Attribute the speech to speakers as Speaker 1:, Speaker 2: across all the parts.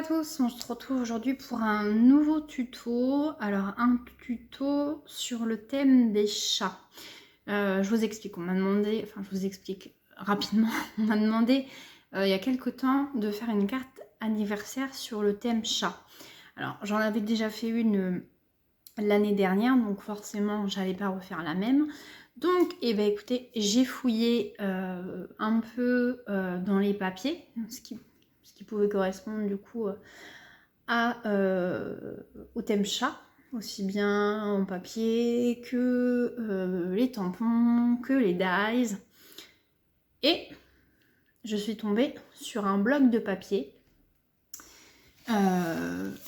Speaker 1: tous, on se retrouve aujourd'hui pour un nouveau tuto. Alors un tuto sur le thème des chats. Je vous explique, on m'a demandé, enfin je vous explique rapidement, on m'a demandé il y a quelque temps de faire une carte anniversaire sur le thème chat. Alors j'en avais déjà fait une l'année dernière, donc forcément j'allais pas refaire la même. Donc eh ben, écoutez, j'ai fouillé un peu dans les papiers, ce qui pouvait correspondre du coup au thème chat, aussi bien en papier que les tampons, que les dies. Et je suis tombée sur un bloc de papier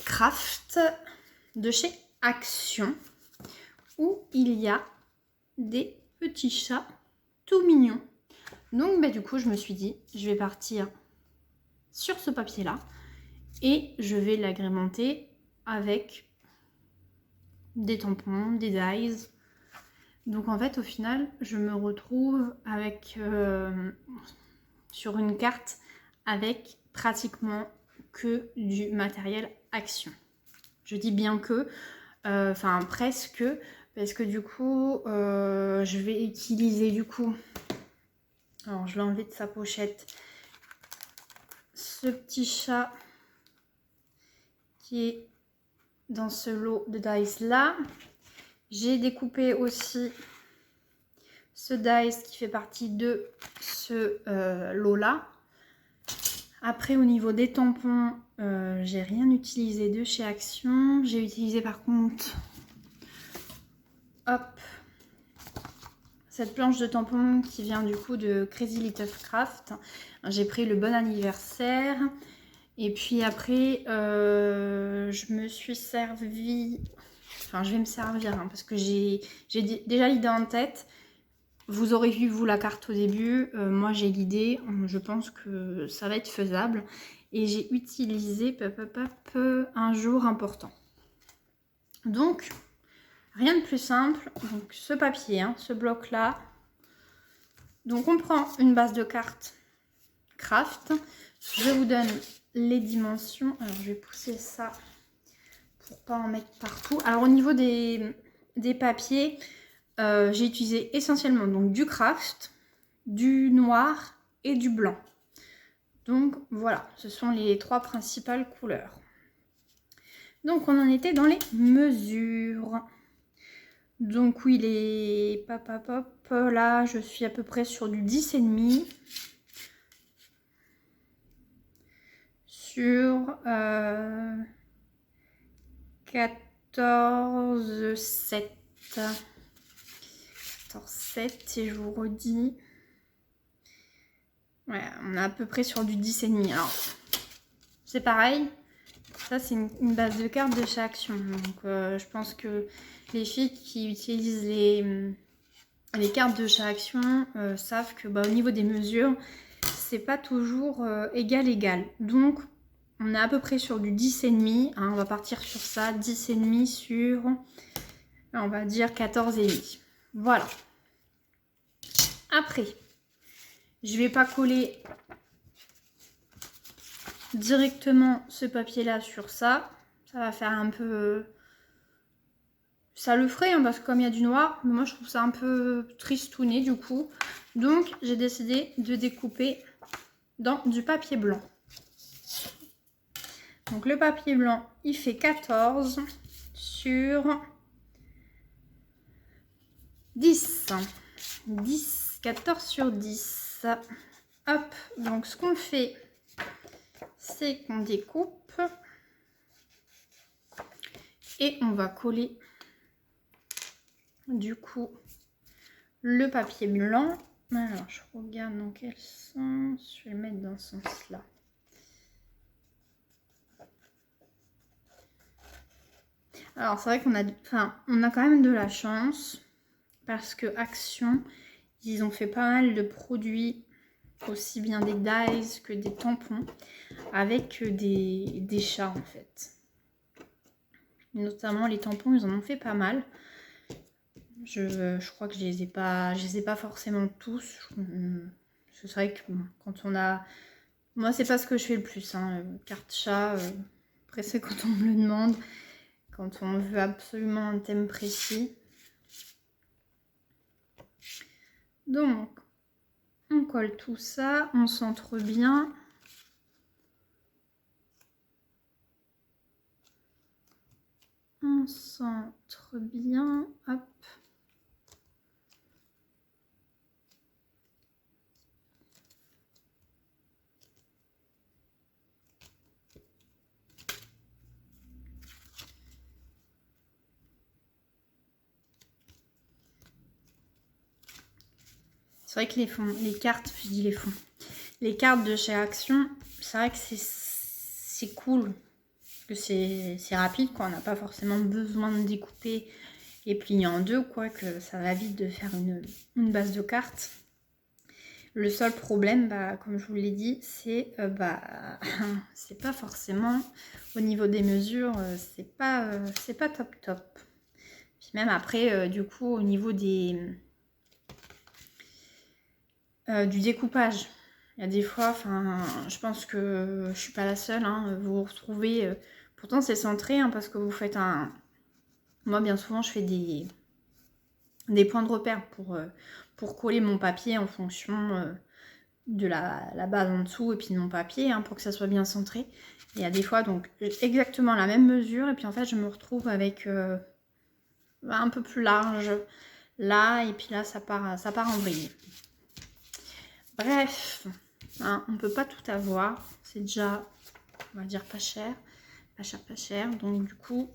Speaker 1: craft de chez Action où il y a des petits chats tout mignons. Donc bah, du coup je me suis dit je vais partir sur ce papier là et je vais l'agrémenter avec des tampons, des dies. Donc en fait au final je me retrouve avec sur une carte avec pratiquement que du matériel Action. Je dis bien que, enfin presque, parce que du coup je vais utiliser du coup, alors je vais enlever de sa pochette ce petit chat qui est dans ce lot de dice là. J'ai découpé aussi ce dice qui fait partie de ce lot là. Après au niveau des tampons, j'ai rien utilisé de chez Action. J'ai utilisé par contre, hop, cette planche de tampons qui vient du coup de Crazy Little Craft. J'ai pris le bon anniversaire. Et puis après, je me suis servi, enfin je vais me servir hein, parce que j'ai déjà l'idée en tête. Vous aurez vu vous la carte au début, moi j'ai l'idée, je pense que ça va être faisable. Et j'ai utilisé un jour important. Donc, rien de plus simple, donc ce papier, hein, ce bloc là. Donc on prend une base de cartes craft, je vous donne les dimensions. Alors je vais pousser ça pour pas en mettre partout. Alors au niveau des papiers, j'ai utilisé essentiellement donc du craft, du noir et du blanc. Donc voilà, ce sont les trois principales couleurs. Donc on en était dans les mesures. Donc oui, les là je suis à peu près sur du 10,5. Sur 14,7. 14,7 et je vous redis. Ouais, on est à peu près sur du 10,5. Alors, c'est pareil. Ça, c'est une base de cartes de chez Action. Donc, je pense que les filles qui utilisent les cartes de chez Action savent que au niveau des mesures, c'est pas toujours égal. Donc, on est à peu près sur du 10,5. Hein, on va partir sur ça. 10,5 sur, on va dire 14,5. Voilà. Après, je vais pas coller directement ce papier là sur ça. Ça va faire un peu... Ça le ferait hein, parce que comme il y a du noir, mais moi je trouve ça un peu tristouné du coup. Donc j'ai décidé de découper dans du papier blanc. Donc le papier blanc, il fait 14 sur 10. 14 sur 10. Hop, donc ce qu'on fait, c'est qu'on découpe et on va coller du coup le papier blanc. Alors je regarde dans quel sens, je vais le mettre dans ce sens là. Alors c'est vrai qu'on a, on a quand même de la chance parce que Action, ils ont fait pas mal de produits, aussi bien des dies que des tampons, avec des chats en fait. Notamment les tampons, ils en ont fait pas mal. Je crois que je les ai pas forcément tous. C'est vrai que quand on a Moi, c'est pas ce que je fais le plus, hein, carte chat. Après, c'est quand on me le demande, quand on veut absolument un thème précis. Donc, on colle tout ça, on centre bien. On centre bien, hop. C'est vrai que les cartes, je dis les cartes de chez Action, c'est vrai que c'est cool. Parce que c'est rapide, quoi. On n'a pas forcément besoin de découper et plier en deux, quoi. Que ça va vite de faire une base de cartes. Le seul problème, bah, comme je vous l'ai dit, c'est c'est pas forcément au niveau des mesures, c'est pas top top. Puis même après, du coup, au niveau du découpage, il y a des fois, je pense que je suis pas la seule, hein, vous vous retrouvez, pourtant c'est centré, hein, parce que vous faites moi bien souvent je fais des points de repère pour coller mon papier en fonction de la base en dessous et puis de mon papier, hein, pour que ça soit bien centré. Et il y a des fois donc exactement la même mesure et puis en fait je me retrouve avec un peu plus large là et puis là ça part en vrille. Bref, hein, on peut pas tout avoir, c'est déjà, on va dire, pas cher, donc du coup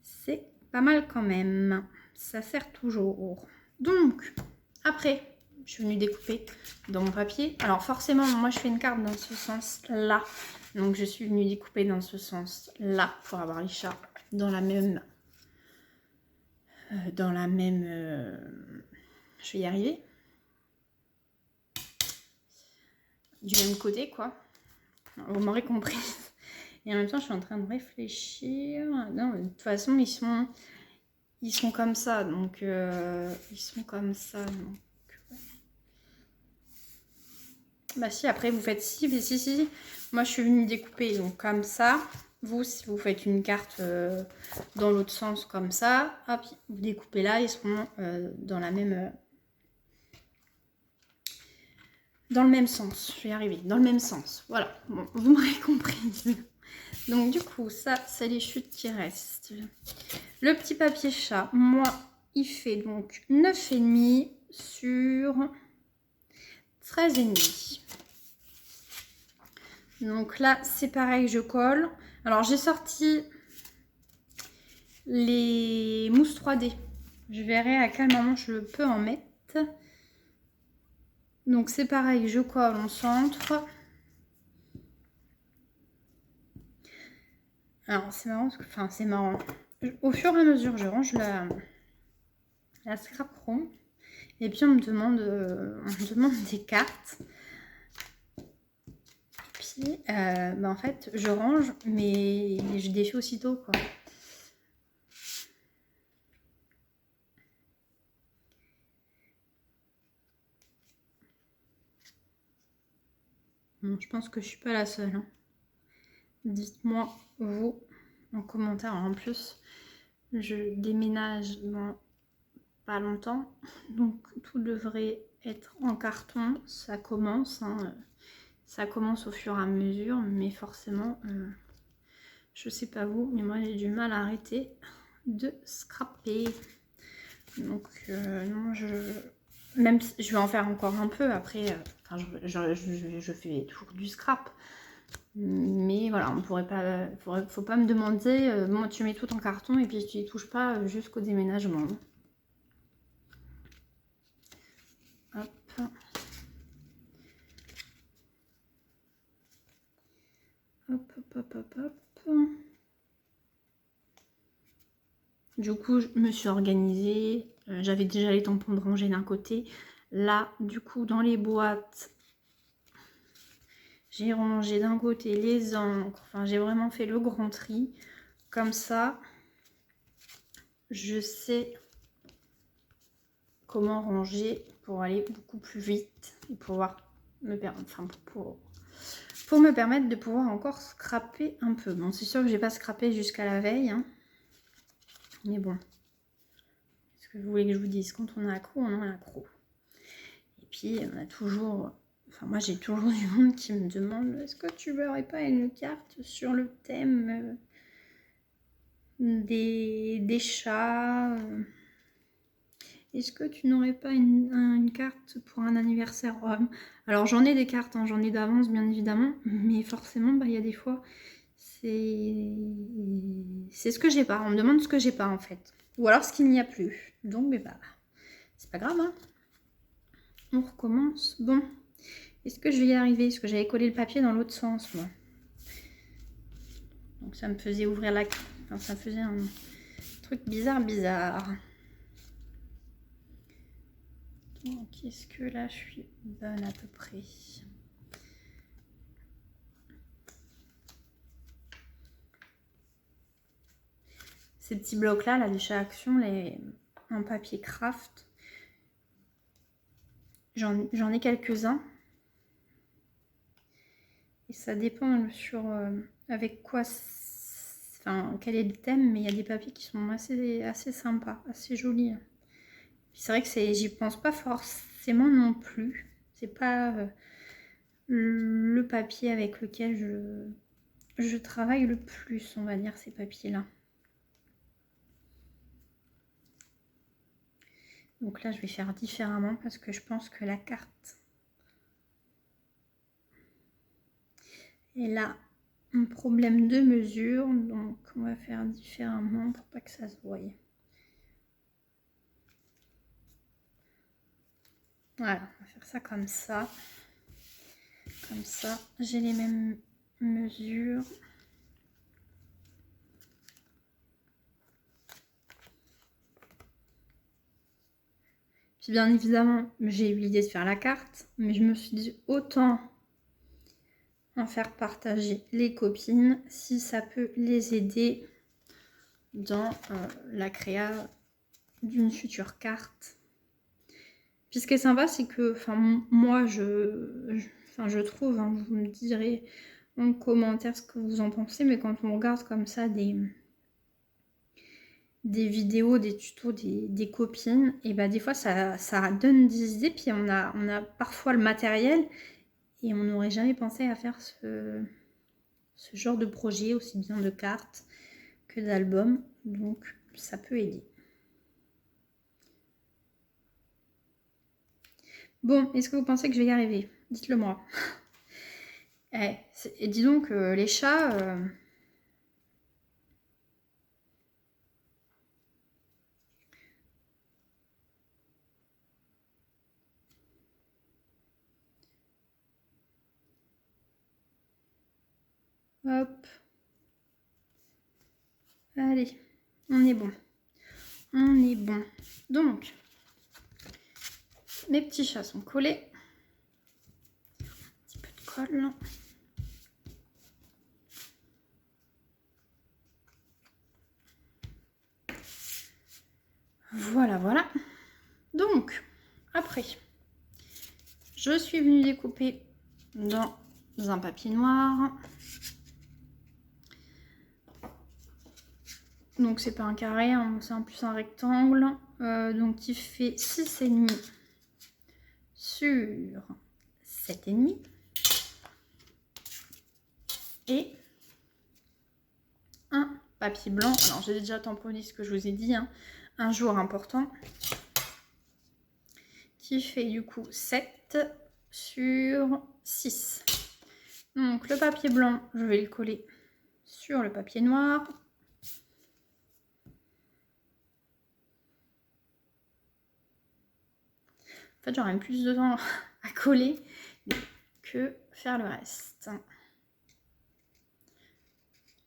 Speaker 1: c'est pas mal quand même, ça sert toujours. Donc après je suis venue découper dans mon papier. Alors forcément, moi je fais une carte dans ce sens-là. Donc je suis venue découper dans ce sens-là pour avoir les chats dans la même... je vais y arriver. Du même côté, quoi. Vous m'aurez compris. Et en même temps, je suis en train de réfléchir. Non, de toute façon, ils sont comme ça. Donc, ils sont comme ça. Donc... Bah si, après vous faites si. Moi je suis venue découper donc comme ça. Vous, si vous faites une carte dans l'autre sens comme ça, hop, vous découpez là, ils seront dans la même... dans le même sens. Je vais y arriver, dans le même sens. Voilà, bon, vous m'aurez compris. Donc du coup, ça, c'est les chutes qui restent. Le petit papier chat, moi, il fait donc 9,5 sur 13,5. Donc là, c'est pareil, je colle. Alors, j'ai sorti les mousses 3D. Je verrai à quel moment je peux en mettre. Donc, c'est pareil, je colle, on centre. Alors, c'est marrant, c'est marrant. Au fur et à mesure, je range la scrap chrome. Et puis, on me demande des cartes. Puis, en fait, je range, mais je défais aussitôt, quoi. Bon, je pense que je suis pas la seule. Hein. Dites-moi, vous, en commentaire. En plus, je déménage dans pas longtemps. Donc, tout devrait être en carton. Ça commence. Hein. Ça commence au fur et à mesure. Mais forcément, je sais pas vous, mais moi, j'ai du mal à arrêter de scraper. Donc, non, même si je vais en faire encore un peu. Après, je fais toujours du scrap. Mais voilà, on pourrait pas, faut pas me demander, moi tu mets tout en carton et puis tu y touches pas jusqu'au déménagement. Hop. Hop. Du coup, je me suis organisée. J'avais déjà les tampons de rangée d'un côté. Là, du coup, dans les boîtes, j'ai rangé d'un côté les encres. Enfin, j'ai vraiment fait le grand tri. Comme ça, je sais comment ranger pour aller beaucoup plus vite et pouvoir pour me permettre de pouvoir encore scraper un peu. Bon, c'est sûr que j'ai pas scrapé jusqu'à la veille, hein. Mais bon, ce que vous voulez que je vous dise, quand on a accro, on en a accro. Et puis, on a toujours... Enfin, moi, j'ai toujours du monde qui me demande, est-ce que tu n'aurais pas une carte sur le thème des chats est-ce que tu n'aurais pas une carte pour un anniversaire? Alors, j'en ai des cartes, hein, j'en ai d'avance, bien évidemment. Mais forcément, bah, il y a des fois, c'est ce que j'ai pas. On me demande ce que j'ai pas, en fait. Ou alors ce qu'il n'y a plus. Donc, mais bah, c'est pas grave, hein. On recommence. Bon. Est-ce que je vais y arriver? Parce que j'avais collé le papier dans l'autre sens, moi. Donc, ça me faisait ouvrir la... Enfin, ça faisait un truc bizarre. Donc, est-ce que là, je suis bonne à peu près? Ces petits blocs-là, là, de chez Action, en papier craft, j'en ai quelques-uns. Et ça dépend sur avec quoi, enfin, quel est le thème, mais il y a des papiers qui sont assez sympas, assez jolis. C'est vrai que j'y pense pas forcément non plus. C'est pas le papier avec lequel je travaille le plus, on va dire, ces papiers-là. Donc là, je vais faire différemment parce que je pense que la carte, elle a un problème de mesure. Donc, on va faire différemment pour pas que ça se voie. Voilà, on va faire ça comme ça. Comme ça, j'ai les mêmes mesures. Puis bien évidemment, j'ai eu l'idée de faire la carte, mais je me suis dit autant en faire partager les copines si ça peut les aider dans la créa d'une future carte. Puis ce qui est sympa, c'est que, enfin, moi, je trouve, hein, vous me direz en commentaire ce que vous en pensez, mais quand on regarde comme ça des vidéos, des tutos des copines, et bah des fois ça donne des idées, puis on a parfois le matériel, et on n'aurait jamais pensé à faire ce genre de projet, aussi bien de cartes que d'albums, donc ça peut aider. Bon, est-ce que vous pensez que je vais y arriver? Dites-le moi. Et dis donc, les chats... Hop. Allez, on est bon. On est bon. Donc, mes petits chats sont collés. Un petit peu de colle. Voilà, voilà. Donc, après, je suis venue découper dans un papier noir. Donc, c'est pas un carré, hein, c'est en plus un rectangle. Donc, qui fait 6,5 sur 7,5. Et un papier blanc. Alors, j'ai déjà tamponné ce que je vous ai dit, hein, un jour important. Qui fait du coup 7 sur 6. Donc le papier blanc, je vais le coller sur le papier noir. En fait, j'aurais même plus de temps à coller que faire le reste.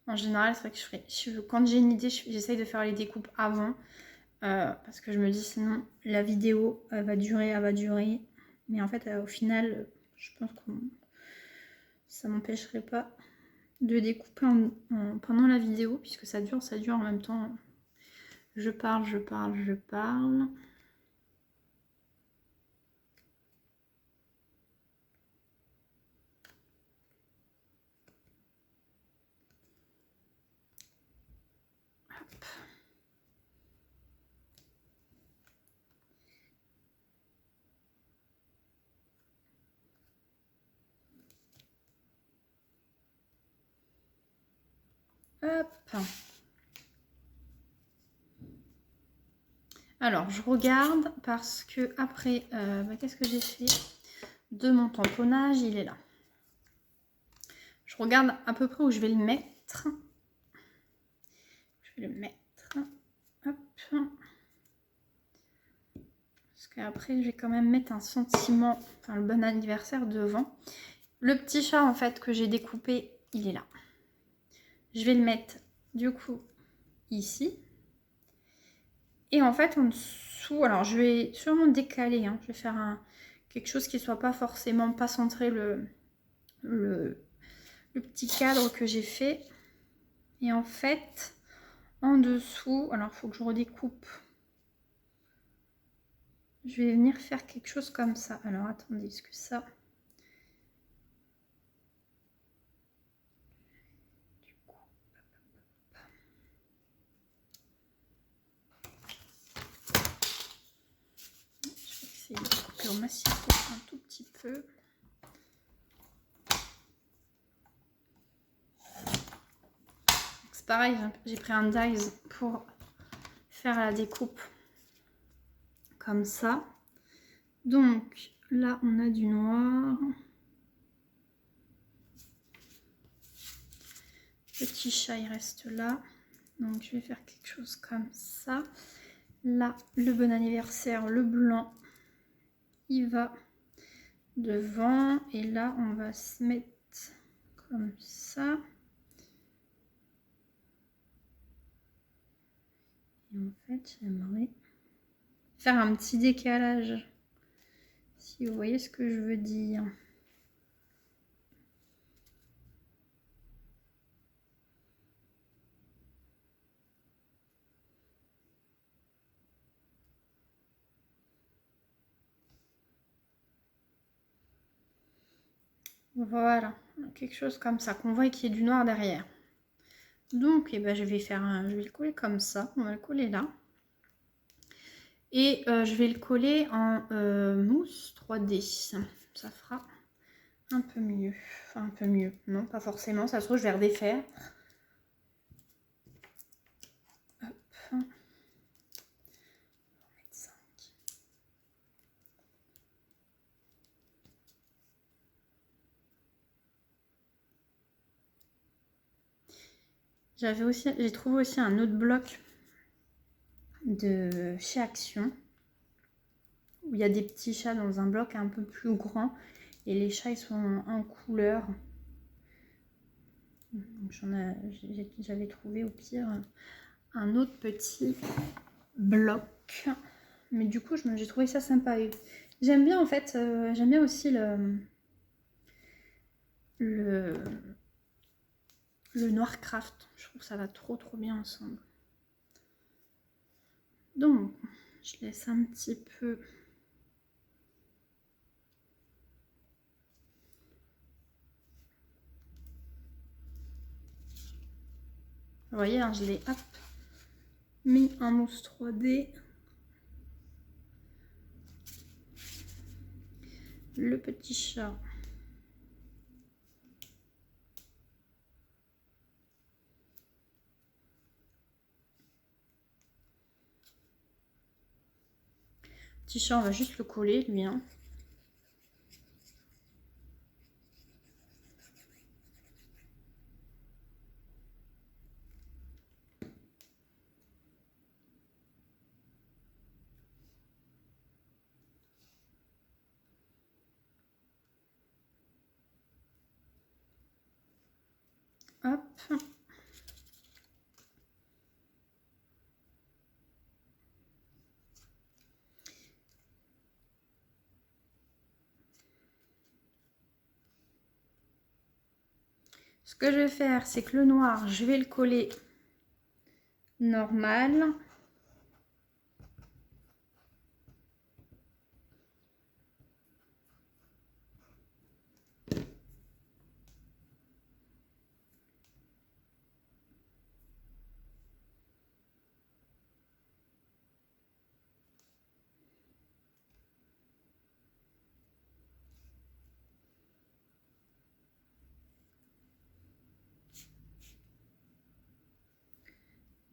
Speaker 1: En général, c'est vrai que quand j'ai une idée, j'essaye de faire les découpes avant. Parce que je me dis sinon la vidéo elle va durer. Mais en fait, au final, je pense que ça m'empêcherait pas de découper pendant la vidéo, puisque ça dure en même temps. Je parle. Hop. Alors, je regarde parce que après, qu'est-ce que j'ai fait de mon tamponnage? Il est là. Je regarde à peu près où je vais le mettre. Je vais le mettre. Hop. Parce qu'après, je vais quand même mettre un sentiment, enfin le bon anniversaire devant. Le petit chat, en fait, que j'ai découpé, il est là. Je vais le mettre, du coup, ici. Et en fait, en dessous, alors je vais sûrement décaler. Hein, je vais faire quelque chose qui ne soit pas forcément pas centré le petit cadre que j'ai fait. Et en fait, en dessous, alors il faut que je redécoupe. Je vais venir faire quelque chose comme ça. Alors attendez, est-ce que ça... Je vais essayer de couper au massif un tout petit peu. C'est pareil, j'ai pris un dies pour faire la découpe comme ça. Donc là, on a du noir. Petit chat, il reste là. Donc je vais faire quelque chose comme ça. Là, le bon anniversaire, le blanc, il va devant. Et là, on va se mettre comme ça. Et en fait, j'aimerais faire un petit décalage. Si vous voyez ce que je veux dire. Voilà, quelque chose comme ça, qu'on voit qu'il y ait du noir derrière. Donc, je vais je vais le coller comme ça. On va le coller là. Et je vais le coller en mousse 3D. Ça fera un peu mieux. Enfin, un peu mieux. Non, pas forcément. Ça se trouve, je vais redéfaire. Hop. On va mettre 5. J'ai trouvé aussi un autre bloc de chez Action. Où il y a des petits chats dans un bloc un peu plus grand. Et les chats, ils sont en couleur. J'avais trouvé au pire un autre petit bloc. Mais du coup, j'ai trouvé ça sympa. J'aime bien en fait, j'aime bien aussi le noir craft. Je trouve que ça va trop bien ensemble. Donc, je laisse un petit peu... Vous voyez, hein, je l'ai mis en mousse 3D. Le petit chat. Petit chat, on va juste le coller, lui. Hein. Hop. Ce que je vais faire, c'est que le noir, je vais le coller normal.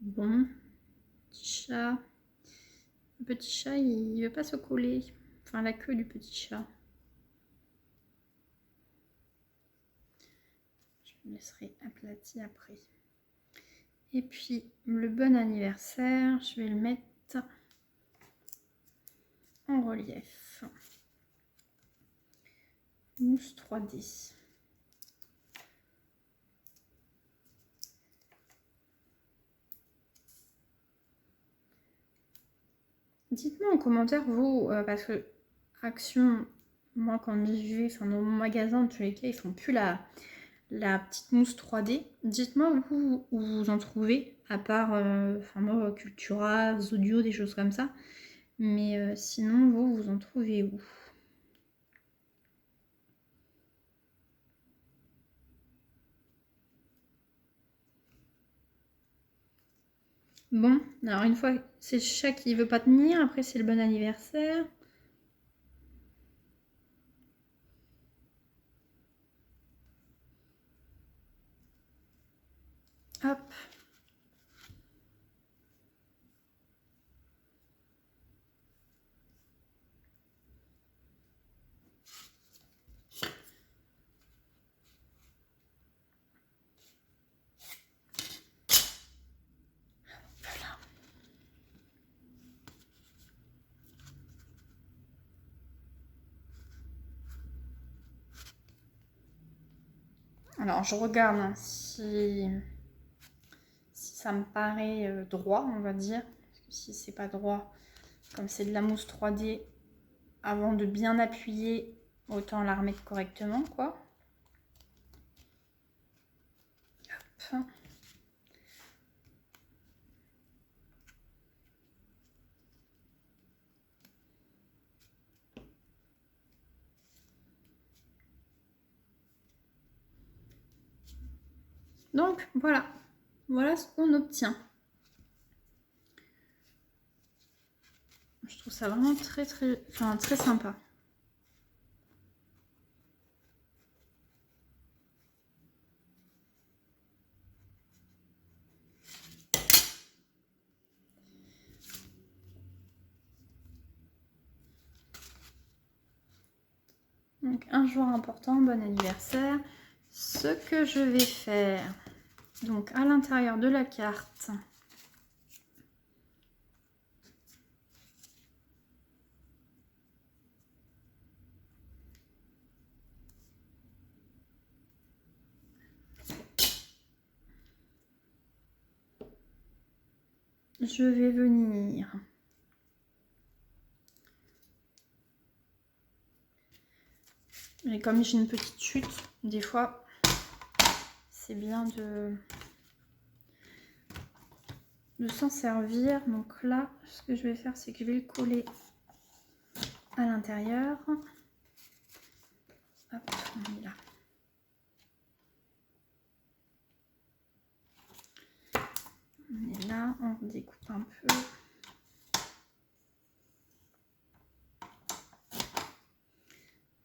Speaker 1: Bon, petit chat. Le petit chat, il veut pas se coller. Enfin, la queue du petit chat. Je me laisserai aplati après. Et puis, le bon anniversaire, je vais le mettre en relief. Mousse 3D. Dites-moi en commentaire, vous, parce que Action, moi quand j'y vais, enfin dans mon magasin, de tous les cas, ils font plus la petite mousse 3D. Dites-moi vous, où vous en trouvez, à part, enfin moi, Cultura, Zodio, des choses comme ça. Mais sinon, vous en trouvez où? Bon, alors une fois, c'est le chat qui veut pas tenir, après c'est le bon anniversaire. Hop. Voilà. Alors je regarde hein, si ça me paraît droit, on va dire. Parce que si c'est pas droit, comme c'est de la mousse 3D, avant de bien appuyer, autant la remettre correctement, quoi. Hop. Donc voilà, voilà ce qu'on obtient. Je trouve ça vraiment très sympa. Donc un jour important, bon anniversaire. Ce que je vais faire, donc à l'intérieur de la carte, je vais venir et comme j'ai une petite chute, des fois c'est bien de s'en servir. Donc là, ce que je vais faire, c'est que je vais le coller à l'intérieur. Hop, on est là. On est là, on redécoupe un peu.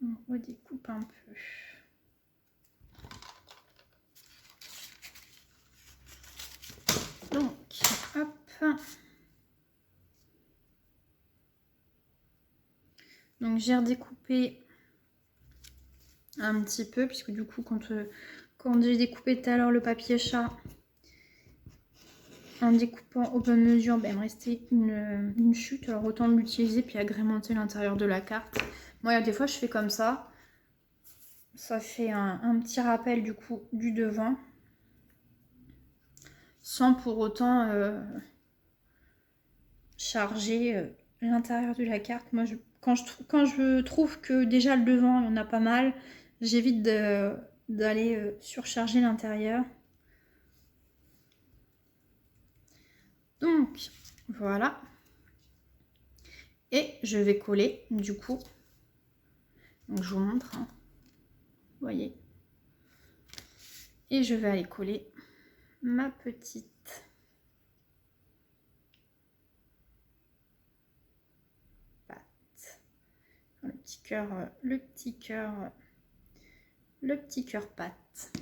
Speaker 1: On redécoupe un peu. Donc, hop. Donc j'ai redécoupé un petit peu, puisque du coup, quand j'ai découpé tout à l'heure le papier chat, en découpant au bonne mesure, ben, il me restait une chute. Alors autant l'utiliser puis agrémenter l'intérieur de la carte. Moi, il y a des fois, je fais comme ça. Ça fait un petit rappel du coup du devant. Sans pour autant charger l'intérieur de la carte. Moi, quand je trouve que déjà le devant, il y en a pas mal, j'évite d'aller surcharger l'intérieur. Donc, voilà. Et je vais coller, du coup. Donc, je vous montre. Hein. Vous voyez. Et je vais aller coller ma petite patte. Le petit cœur, le petit cœur patte.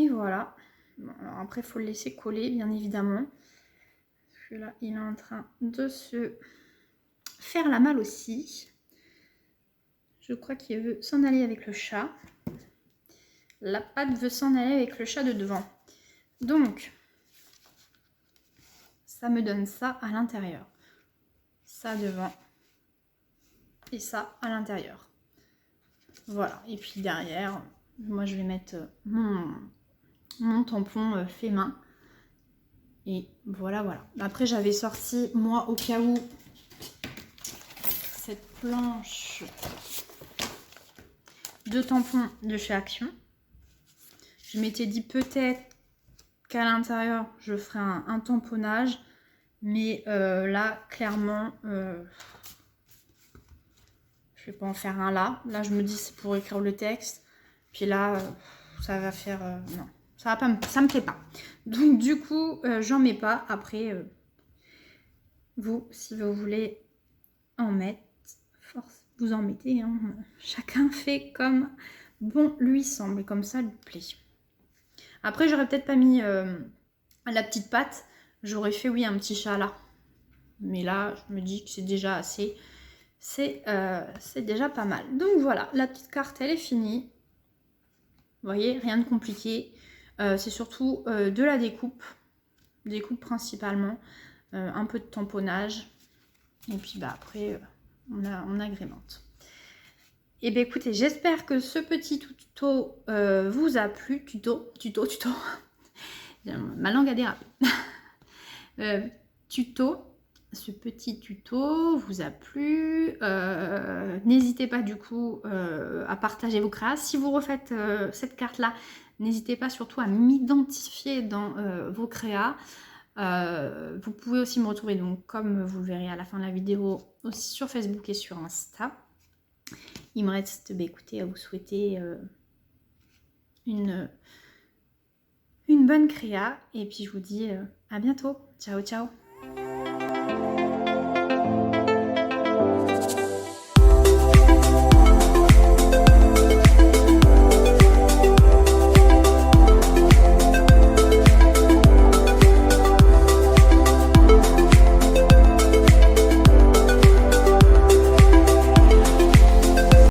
Speaker 1: Et voilà. Bon, alors après, il faut le laisser coller, bien évidemment. Parce que là, il est en train de se faire la malle aussi. Je crois qu'il veut s'en aller avec le chat. La patte veut s'en aller avec le chat de devant. Donc, ça me donne ça à l'intérieur. Ça devant. Et ça à l'intérieur. Voilà. Et puis derrière, moi je vais mettre mon tampon fait main. Et voilà, voilà. Après, j'avais sorti, moi, au cas où, cette planche de tampons de chez Action. Je m'étais dit peut-être qu'à l'intérieur, je ferai un tamponnage. Mais là, clairement, je vais pas en faire un là. Là, je me dis c'est pour écrire le texte. Puis là, ça va faire... non, ça va pas ça me plaît pas. Donc du coup, j'en mets pas. Après, vous, si vous voulez en mettre, force, vous en mettez. Hein. Chacun fait comme bon lui semble, comme ça lui plaît. Après, j'aurais peut-être pas mis la petite patte. J'aurais fait, oui, un petit chat là. Mais là, je me dis que c'est déjà assez. C'est déjà pas mal. Donc voilà, la petite carte, elle est finie. Vous voyez, rien de compliqué. C'est surtout de la découpe. Découpe principalement. Un peu de tamponnage. Et puis bah après, on agrémente. Et bien écoutez, j'espère que ce petit tuto vous a plu. Tuto. Ma langue a dérapé. Tuto. Ce petit tuto vous a plu. N'hésitez pas du coup à partager vos créas. Si vous refaites cette carte-là, n'hésitez pas surtout à m'identifier dans vos créas. Vous pouvez aussi me retrouver, donc comme vous le verrez à la fin de la vidéo, aussi sur Facebook et sur Insta. Il me reste, écoutez, à vous souhaiter une bonne créa. Et puis je vous dis à bientôt. Ciao, ciao.